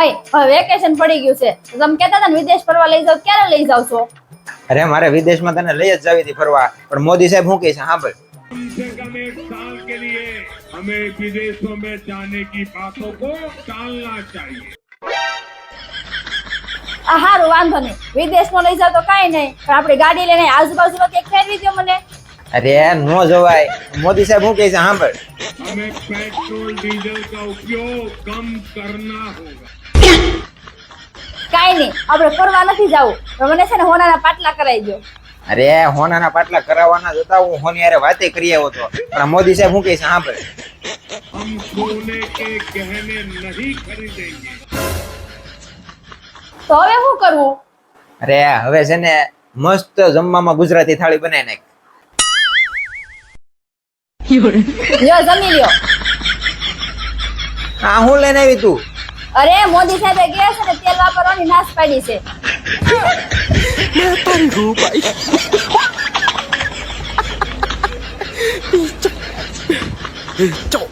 અય હવે વેકેશન પડી ગયું છે તો તમે કહેતા હતા ને વિદેશ ફરવા લઈ જાવ, ક્યારે લઈ જાવ છો? અરે મારે વિદેશમાં તને લઈ જ જાવી હતી ફરવા, પણ મોદી સાહેબ શું કહે છે સાંભળ. कम से कम 1 साल के लिए हमें विदेशों में जाने की बातों को टालना चाहिए। આ હારું વાંધો નહીં, વિદેશમાં લઈ જાવ તો કાંઈ નહીં, પણ આપણે ગાડી લઈને આજુબાજુમાં ક્યાંક ફેરવી દો મને. અરે નો જવાય, મોદી સાહેબ શું કહે છે સાંભળ. हमें पेट्रोल डीजल का उपयोग कम करना होगा। કાંઈ નહીં, આપણે ફરવા નથી જવું, પણ મને છે ને હોનાના પાટલા કરાવી દો. અરે હોનાના પાટલા કરાવવાના જતા હું હોની હારે વાતે કરી આવ્યો હતો, પણ મોદી સાહેબ શું કહે છે સાંભળ. हम सोने के गहने नहीं खरीदेंगे। તો હવે શું કરવું? અરે હવે છે ને મસ્ત જમવામાં ગુજરાતી થાળી બનાવી નાખ. લ્યો જમી લ્યો. આ હું લઈને આવી તું? અરે મોદી સાહેબે ગયા છે ને તેલ વાપરવાની નાશ પાડી છે. Chọc